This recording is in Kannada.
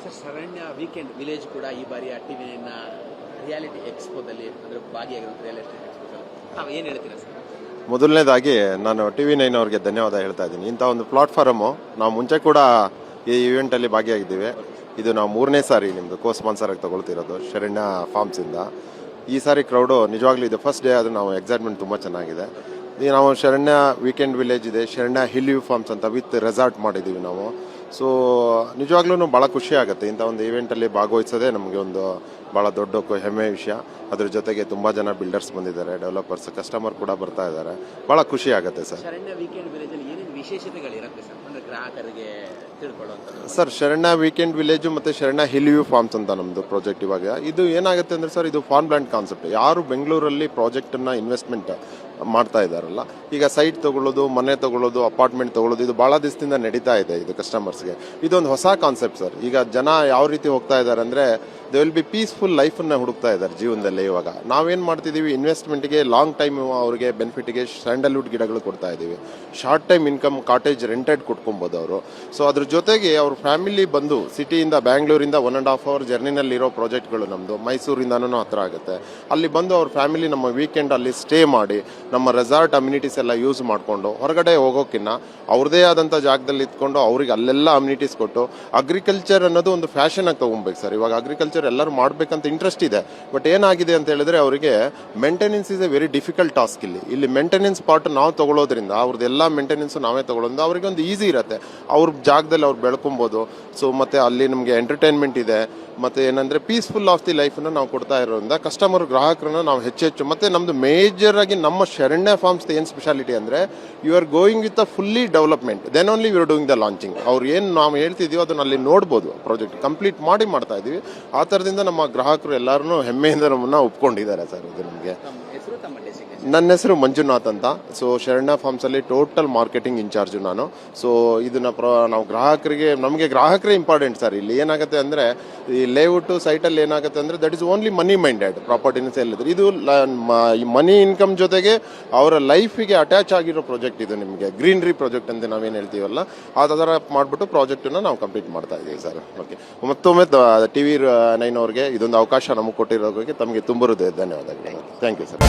ಸರ್ ಶರಣ್ಯ ವೀಕೆಂಡ್ ವಿಲೇಜ್ ಕೂಡ ಈ ಬಾರಿ ಟಿವಿನ ರಿಯಾಲಿಟಿ ಎಕ್ಸ್ಪೋದಲ್ಲಿ ಅಂದರೆ ಭಾಗಿಯಾಗಿರುತ್ತೆ ರಿಯಲ್ ಎಸ್ಟೇಟ್ ಎಕ್ಸ್ಪೋದಲ್ಲಿ ತಾವು ಏನು ಹೇಳ್ತೀರಾ ಸರ್? ಮೊದಲನೇದಾಗಿ ನಾನು TV9 ಅವ್ರಿಗೆ ಧನ್ಯವಾದ ಹೇಳ್ತಾ ಇದ್ದೀನಿ. ಇಂಥ ಒಂದು ಪ್ಲಾಟ್ಫಾರಮು ನಾವು ಮುಂಚೆ ಕೂಡ ಈ ಇವೆಂಟಲ್ಲಿ ಭಾಗಿಯಾಗಿದ್ದೀವಿ. ಇದು ನಾವು 3ನೇ ಸಾರಿ ನಿಮ್ಮದು ಕೋ ಸ್ಪಾನ್ಸರ್ ಆಗಿ ತಗೊಳ್ತಿರೋದು ಶರಣ್ಯ ಫಾರ್ಮ್ಸಿಂದ. ಈ ಸಾರಿ ಕ್ರೌಡು ನಿಜವಾಗ್ಲೂ ಇದು ಫಸ್ಟ್ ಡೇ ಅದು ನಾವು ಎಕ್ಸೈಟ್ಮೆಂಟ್ ತುಂಬ ಚೆನ್ನಾಗಿದೆ. ಈಗ ನಾವು ಶರಣ್ಯ ವೀಕೆಂಡ್ ವಿಲೇಜ್ ಇದೆ, ಶರಣ್ಯ ಹಿಲ್ ವ್ಯೂ ಫಾರ್ಮ್ಸ್ ಅಂತ ವಿತ್ ರೆಸಾರ್ಟ್ ಮಾಡಿದ್ದೀವಿ ನಾವು. ಸೊ ನಿಜವಾಗ್ಲೂ ಭಾಳ ಖುಷಿ ಆಗುತ್ತೆ. ಇಂಥ ಒಂದು ಇವೆಂಟಲ್ಲಿ ಭಾಗವಹಿಸೋದೇ ನಮಗೆ ಒಂದು ಭಾಳ ದೊಡ್ಡ ಹೆಮ್ಮೆಯ ವಿಷಯ. ಅದ್ರ ಜೊತೆಗೆ ತುಂಬ ಜನ ಬಿಲ್ಡರ್ಸ್ ಬಂದಿದ್ದಾರೆ, ಡೆವಲಪರ್ಸ್, ಕಸ್ಟಮರ್ ಕೂಡ ಬರ್ತಾ ಇದ್ದಾರೆ. ಭಾಳ ಖುಷಿ ಆಗುತ್ತೆ ಸರ್. ಶರಣ್ಯ ವೀಕೆಂಡ್ ವಿಲೇಜಲ್ಲಿ ಏನೇನು ವಿಶೇಷತೆಗಳಿರುತ್ತೆ ಸರ್ ಅಂದರೆ ಗ್ರಾಹಕರಿಗೆ ತಿಳ್ಕೊಳ್ಳುವಂಥದ್ದು? ಸರ್ ಶರಣ್ಯ ವೀಕೆಂಡ್ ವಿಲೇಜು ಮತ್ತು ಶರಣ್ಯ ಹಿಲ್ ವ್ಯೂ ಫಾರ್ಮ್ಸ್ ಅಂತ ನಮ್ಮದು ಪ್ರಾಜೆಕ್ಟ್. ಇವಾಗ ಇದು ಏನಾಗುತ್ತೆ ಅಂದರೆ ಸರ್, ಇದು ಫಾರ್ಮ್ ಲ್ಯಾಂಡ್ ಕಾನ್ಸೆಪ್ಟ್. ಯಾರು ಬೆಂಗಳೂರಲ್ಲಿ ಪ್ರಾಜೆಕ್ಟನ್ನು ಇನ್ವೆಸ್ಟ್ಮೆಂಟ್ ಮಾಡ್ತಾ ಇದ್ದಾರಲ್ಲ, ಈಗ ಸೈಟ್ ತಗೊಳ್ಳೋದು, ಮನೆ ತಗೊಳ್ಳೋದು, ಅಪಾರ್ಟ್ಮೆಂಟ್ ತಗೊಳ್ಳೋದು, ಇದು ಭಾಳ ದಿವಸದಿಂದ ನಡೀತಾ ಇದೆ. ಇದು ಕಸ್ಟಮರ್ಸ್ಗೆ ಇದೊಂದು ಹೊಸ ಕಾನ್ಸೆಪ್ಟ್ ಸರ್. ಈಗ ಜನ ಯಾವ ರೀತಿ ಹೋಗ್ತಾ ಇದ್ದಾರೆ ಅಂದರೆ, ದೇ ವಿಲ್ ಬಿ ಪೀಸ್ಫುಲ್ ಲೈಫನ್ನು ಹುಡುಕ್ತಾ ಇದ್ದಾರೆ ಜೀವನದಲ್ಲಿ. ಇವಾಗ ನಾವೇನು ಮಾಡ್ತಿದ್ದೀವಿ, ಇನ್ವೆಸ್ಟ್ಮೆಂಟ್ಗೆ ಲಾಂಗ್ ಟೈಮ್ ಅವ್ರಿಗೆ ಬೆನಿಫಿಟ್ಗೆ ಸ್ಯಾಂಡಲ್ವುಡ್ ಗಿಡಗಳು ಕೊಡ್ತಾ ಇದ್ದೀವಿ. Short time income cottage rented ಕೊಟ್ಕೊಬೋದು ಅವರು. ಸೊ ಅದ್ರ ಜೊತೆಗೆ ಅವ್ರ ಫ್ಯಾಮಿಲಿ ಬಂದು ಸಿಟಿಯಿಂದ ಬ್ಯಾಂಗ್ಳೂರಿಂದ 1.5 hour ಜರ್ನಿನಲ್ಲಿರೋ ಪ್ರಾಜೆಕ್ಟ್ಗಳು ನಮ್ಮದು. ಮೈಸೂರಿಂದನೂ ಹತ್ರ ಆಗುತ್ತೆ. ಅಲ್ಲಿ ಬಂದು ಅವ್ರ ಫ್ಯಾಮಿಲಿ ನಮ್ಮ ವೀಕೆಂಡ್ ಅಲ್ಲಿ ಸ್ಟೇ ಮಾಡಿ ನಮ್ಮ ರೆಸಾರ್ಟ್ ಅಮ್ಯುನಿಟೀಸ್ ಎಲ್ಲ ಯೂಸ್ ಮಾಡಿಕೊಂಡು ಹೊರಗಡೆ ಹೋಗೋಕ್ಕಿನ್ನ ಅವ್ರದೇ ಆದಂಥ ಜಾಗದಲ್ಲಿ ಇದ್ಕೊಂಡು ಅವ್ರಿಗೆ ಅಲ್ಲೆಲ್ಲ ಅಮ್ಯುನಿಟೀಸ್ ಕೊಟ್ಟು ಅಗ್ರಿಕಲ್ಚರ್ ಅನ್ನೋದು ಒಂದು ಫ್ಯಾಷನ್ ಆಗಿ ತೊಗೊಬೇಕು ಸರ್. ಇವಾಗ ಅಗ್ರಿಕಲ್ಚರ್ ಎಲ್ಲರೂ ಮಾಡಬೇಕಂತ ಇಂಟ್ರೆಸ್ಟ್ ಇದೆ. ಬಟ್ ಏನಾಗಿದೆ ಅಂತ ಹೇಳಿದ್ರೆ, ಅವರಿಗೆ maintenance is A very difficult task. ಇಲ್ಲಿ ಮೇಂಟೆನೆನ್ಸ್ ಪಾರ್ಟ್ ನಾವು ತಗೊಳ್ಳೋದ್ರಿಂದ ಅವ್ರದ್ದೆಲ್ಲ ಮೇಂಟೆನೆನ್ಸ್ ನಾವೇ ತಗೊಳ್ಳೋದ್ರಿಂದ ಅವ್ರಿಗೆ ಒಂದು ಈಸಿ ಇರುತ್ತೆ. ಅವ್ರ ಜಾಗದಲ್ಲಿ ಅವ್ರು ಬೆಳ್ಕೊಬೋದು. ಸೊ ಮತ್ತೆ ಅಲ್ಲಿ ನಮಗೆ ಎಂಟರ್ಟೈನ್ಮೆಂಟ್ ಇದೆ. ಮತ್ತೆ ಏನಂದ್ರೆ ಪೀಸ್ಫುಲ್ ಆಫ್ ದಿ ಲೈಫನ್ನು ನಾವು ಕೊಡ್ತಾ ಇರೋದ್ರಿಂದ ಕಸ್ಟಮರ್ ಗ್ರಾಹಕರನ್ನ ನಾವು ಹೆಚ್ಚೆಚ್ಚು. ಮತ್ತೆ ನಮ್ದು ಮೇಜರ್ ಆಗಿ ನಮ್ಮ ಶರಣ್ಯ ಫಾರ್ಮ್ಸ್ ಏನು ಸ್ಪೆಷಾಲಿಟಿ ಅಂದರೆ, you are going with a fully development, then only you are doing the launching. ಅವ್ರು ಏನು ನಾವು ಹೇಳ್ತಿದ್ದೀವೋ ಅದನ್ನ ಅಲ್ಲಿ ನೋಡ್ಬೋದು. ಪ್ರಾಜೆಕ್ಟ್ ಕಂಪ್ಲೀಟ್ ಮಾಡ್ತಾ ಇದೀವಿ. ಆ ಥರದಿಂದ ನಮ್ಮ ಗ್ರಾಹಕರು ಎಲ್ಲರೂ ಹೆಮ್ಮೆಯಿಂದ ನಮ್ಮನ್ನ ಒಪ್ಕೊಂಡಿದ್ದಾರೆ ಸರ್. ಇದು ನಮಗೆ ನನ್ನ ಹೆಸರು ಮಂಜುನಾಥ್ ಅಂತ. ಸೊ ಶರಣ್ಯ ಫಾರ್ಮ್ಸ್ ಅಲ್ಲಿ ಟೋಟಲ್ ಮಾರ್ಕೆಟಿಂಗ್ ಇನ್ಚಾರ್ಜ್ ನಾನು. ಸೊ ಇದನ್ನ ನಾವು ಗ್ರಾಹಕರಿಗೆ, ನಮಗೆ ಗ್ರಾಹಕರೇ ಇಂಪಾರ್ಟೆಂಟ್ ಸರ್. ಇಲ್ಲಿ ಏನಾಗುತ್ತೆ ಅಂದರೆ, ಈ ಲೇಔಟ್ ಸೈಟಲ್ಲಿ ಏನಾಗುತ್ತೆ ಅಂದರೆ, that is only money minded ಪ್ರಾಪರ್ಟಿನ ಸೇಲ್ ಇದ್ರೆ. ಇದು ಮನಿ ಇನ್ಕಮ್ ಜೊತೆಗೆ ಅವರ ಲೈಫಿಗೆ ಅಟ್ಯಾಚ್ ಆಗಿರೋ ಪ್ರಾಜೆಕ್ಟ್. ಇದು ನಿಮಗೆ ಗ್ರೀನರಿ ಪ್ರಾಜೆಕ್ಟ್ ಅಂತ ನಾವೇನು ಹೇಳ್ತೀವಲ್ಲ, ಆ ಥರ ಮಾಡಿಬಿಟ್ಟು ಪ್ರಾಜೆಕ್ಟನ್ನು ನಾವು ಕಂಪ್ಲೀಟ್ ಮಾಡ್ತಾ ಇದ್ದೀವಿ ಸರ್. ಓಕೆ, ಮತ್ತೊಮ್ಮೆ TV9 ಅವ್ರಿಗೆ ಇದೊಂದು ಅವಕಾಶ ನಮಗೆ ಕೊಟ್ಟಿರೋದಕ್ಕೆ ತಮಗೆ ತುಂಬ ಧನ್ಯವಾದಗಳು. Thank you sir.